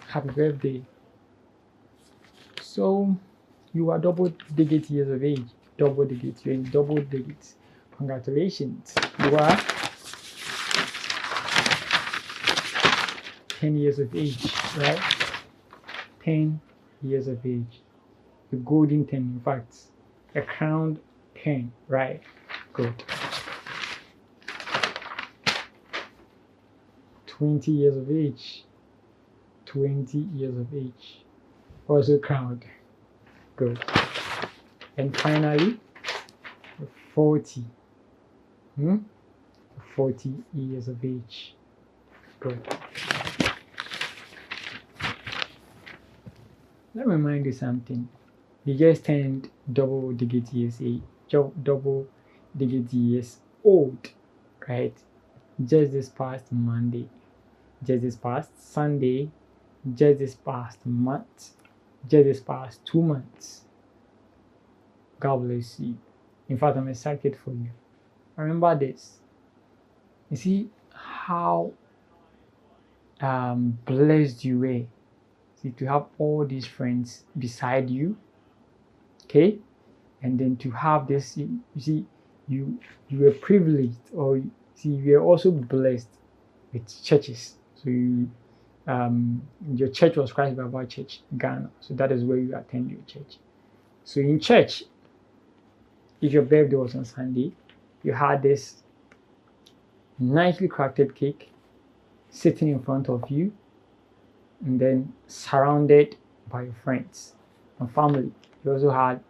Happy birthday. So you are double digit years of age. Double digits. You're in double digits. Congratulations. You are 10 years of age, right? 10 years of age. A golden 10, in fact. A crowned 10, right? Good. 20 years of age. 20 years of age. Also crowned. Good. And finally, 40. 40 years of age. Good. Let me remind you something. You just turned double digit years double digit years old, right? Just this past Monday, just this past Sunday, just this past month, just this past 2 months. God bless you. In fact, I'm excited for you. Remember this. You see how blessed you were. See, to have all these friends beside you, okay, and then to have this. You see, you were privileged, or see, you were also blessed with churches. So your church was Christ Bible Church, Ghana. So that is where you attend your church. So in church, if your birthday was on Sunday, you had this nicely crafted cake sitting in front of you, and then surrounded by your friends and family. You also had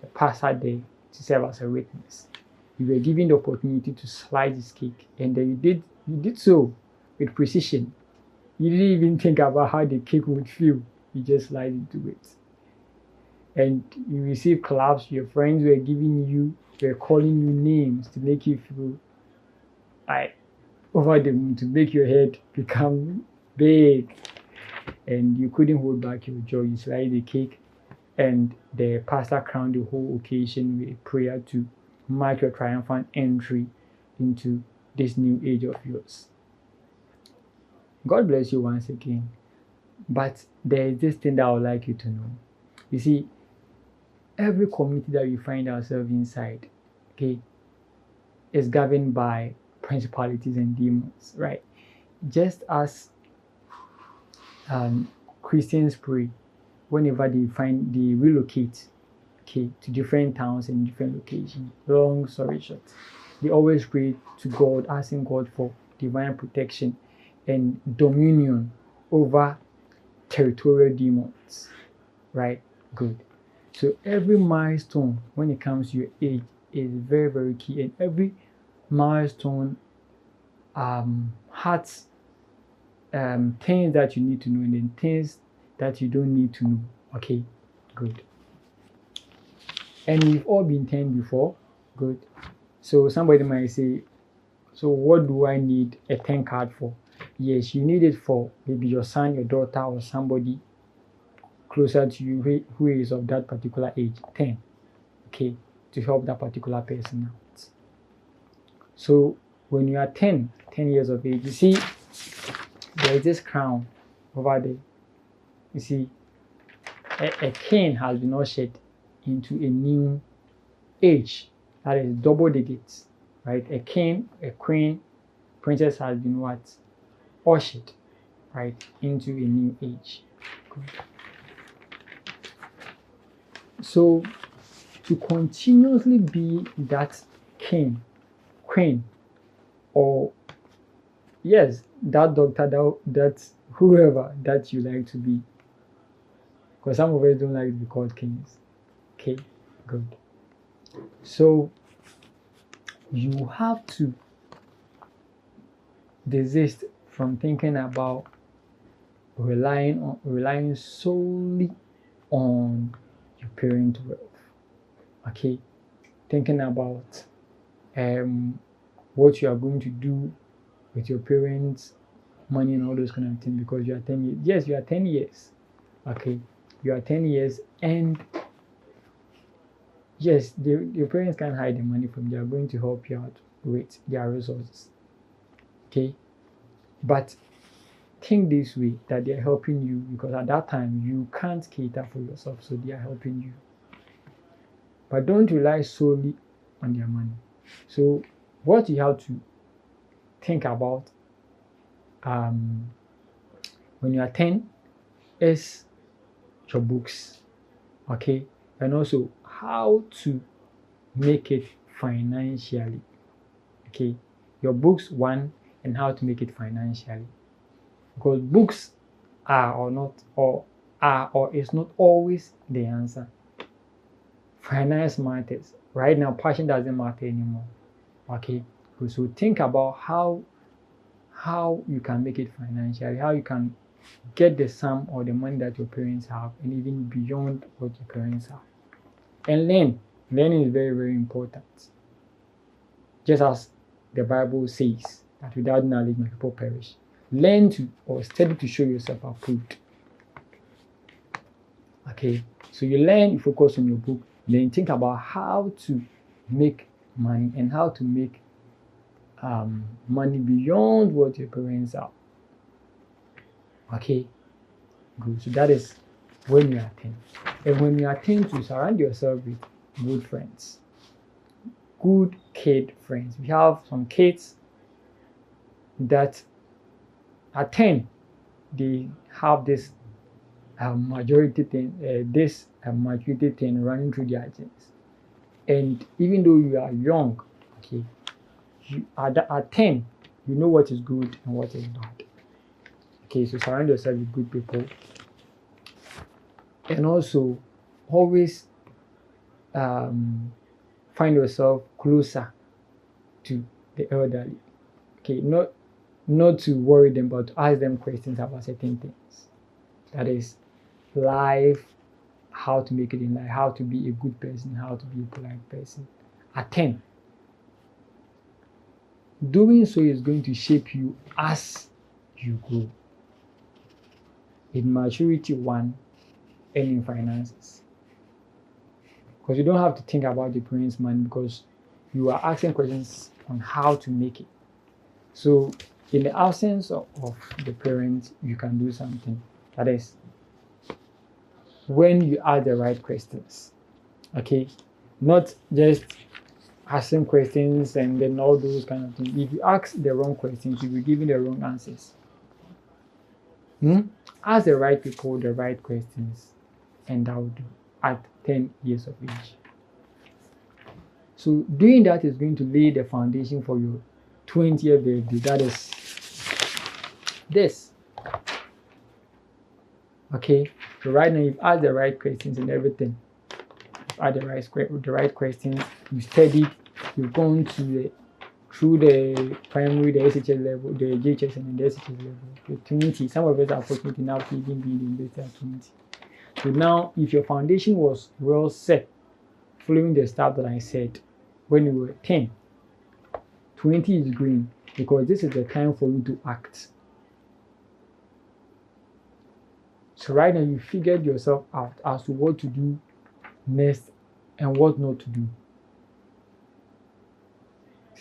a pastor there to serve as a witness. You were given the opportunity to slice this cake, and then you did so with precision. You didn't even think about how the cake would feel. You just sliced into it. And you received claps. Your friends were calling you names to make you feel like over the moon, to make your head become big. And you couldn't hold back your joy. You sliced the cake, and the pastor crowned the whole occasion with a prayer to mark your triumphant entry into this new age of yours. God bless you once again. But there is this thing that I would like you to know. You see, every community that we find ourselves inside, okay, is governed by principalities and demons, right? Just as Christians pray whenever they relocate, okay, to different towns and different locations. Long story short, they always pray to God, asking God for divine protection and dominion over territorial demons, right? Good. So every milestone when it comes to your age is very, very key, and every milestone has things that you need to know and then things that you don't need to know. Okay, good. And we've all been 10 before. Good. So somebody might say, so what do I need a 10 card for? Yes, you need it for maybe your son, your daughter, or somebody closer to you who is of that particular age, 10. Okay, to help that particular person out. So when you are 10 years of age, you see there is this crown over there. You see, a king has been ushered into a new age that is double digits, right? A king, a queen, princess has been what? Ushered, right, into a new age. Good. So to continuously be that king, queen, or yes, that doctor, that whoever that you like to be, because some of us don't like to be called kings. Okay, good. So you have to desist from thinking about relying solely on your parent wealth. Okay, thinking about what you are going to do with your parents' money and all those kind of things, because you are 10 years. Yes, you are 10 years. Okay, you are 10 years, and yes, your parents can't hide the money from you. They are going to help you out with their resources. Okay, but think this way, that they're helping you, because at that time you can't cater for yourself, so they are helping you. But don't rely solely on their money. So what you have to think about when you are 10 is your books, okay, and also how to make it financially, okay, your books one, and how to make it financially, because books are or is not always the answer. Finance matters right now. Passion doesn't matter anymore, okay. So think about how you can make it financially, how you can get the sum or the money that your parents have, and even beyond what your parents have. And learning is very, very important. Just as the Bible says that without knowledge my people perish. Learn to or study to show yourself approved. Okay, so you learn, you focus on your book, then think about how to make money and how to make money beyond what your parents have. Okay, good. So that is when you are 10. And when you are 10, to surround yourself with good friends, good kid friends. We have some kids that at 10, they have this maturity thing running through their genes. And even though you are young, okay, at 10, you know what is good and what is bad. Okay, so surround yourself with good people. And also, always find yourself closer to the elderly. Okay, not to worry them, but to ask them questions about certain things. That is life, how to make it in life, how to be a good person, how to be a polite person. At 10, doing so is going to shape you as you grow. In maturity 1, and in finances. Because you don't have to think about the parents' money, because you are asking questions on how to make it. So in the absence of the parents, you can do something. That is when you ask the right questions. Okay, not just asking questions and then all those kind of things. If you ask the wrong questions, you'll be giving the wrong answers. Ask the right people the right questions, and that will do at 10 years of age. So doing that is going to lay the foundation for your 20th birthday. That is this. Okay, so right now you've asked the right questions and everything. You've asked the right questions, you studied, you've gone through the primary, the SHS level, the JHS and the SHS level, the 20. Some of us are fortunate enough to even be in the at 20. So now, if your foundation was well set, following the stuff that I said, when you were 10, 20 is green, because this is the time for you to act. So right now you figured yourself out as to what to do next and what not to do.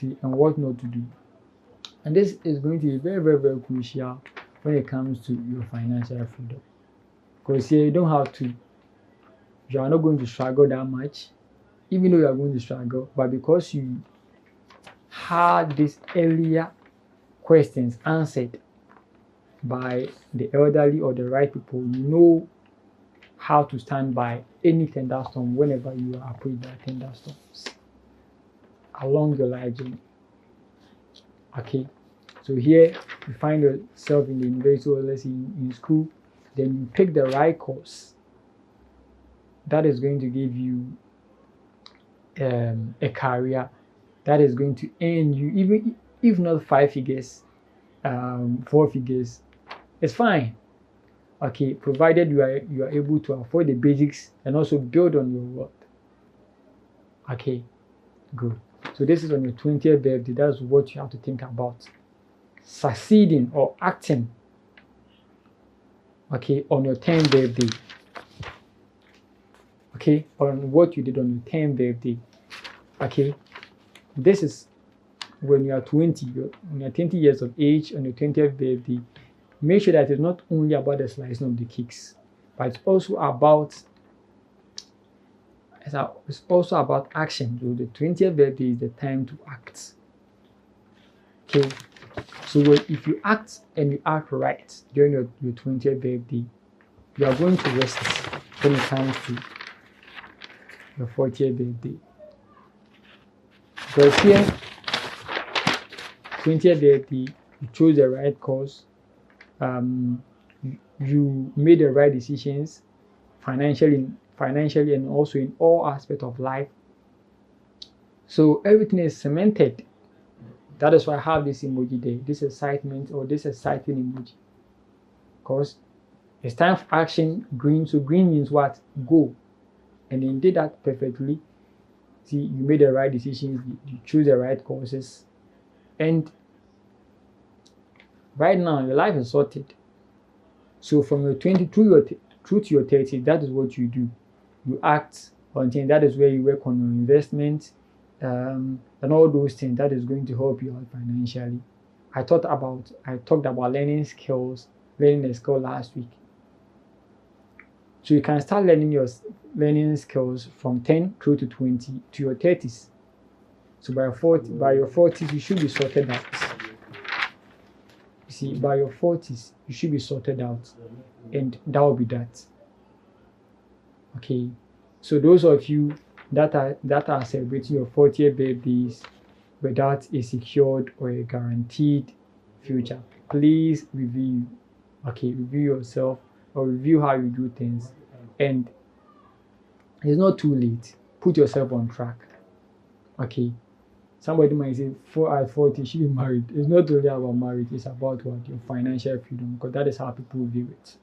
And what not to do. And this is going to be very, very, very crucial when it comes to your financial freedom. Because here you are not going to struggle that much, even though you are going to struggle, but because you had these earlier questions answered by the elderly or the right people, you know how to stand by any thunderstorm whenever you are approached by thunderstorms along your life journey. Okay, so here you find yourself in the university, or let's say in school, then you pick the right course that is going to give you a career that is going to earn you, even if not 5 figures, 4 figures, it's fine. Okay, provided you are able to afford the basics and also build on your wealth. Okay, good. So this is on your 20th birthday. That's what you have to think about. Succeeding or acting, okay, on your 10th birthday. Okay, on what you did on your 10th birthday. Okay, this is when you are 20, when you're 20 years of age, on your 20th birthday, make sure that it's not only about the slicing of the cakes, but it's also about action. So the 20th birthday is the time to act. Okay. So if you act and you act right during your 20th birthday, you are going to rest when it comes to your 40th birthday. Because here, 20th birthday, you chose the right course, you made the right decisions financially and also in all aspects of life. So everything is cemented. That is why I have this emoji there, this excitement or this exciting emoji. Because it's time for action, green. So green means what? Go. And you did that perfectly. See, you made the right decisions, you choose the right courses. And right now, your life is sorted. So from your 20 through to your 30, that is what you do. You act on things. That is where you work on your investment, and all those things. That is going to help you out financially. I talked about learning a skill last week. So you can start learning skills from 10 through to 20 to your 30s. So by your 40s, you should be sorted out. You see, by your 40s, you should be sorted out, and that will be that. Okay. So those of you that are celebrating your 40th birthdays without a secured or a guaranteed future, please review. Okay, review yourself or review how you do things, and it's not too late. Put yourself on track. Okay. Somebody might say, at 40, you should be married. It's not only about marriage, it's about what? Your financial freedom, because that is how people view it.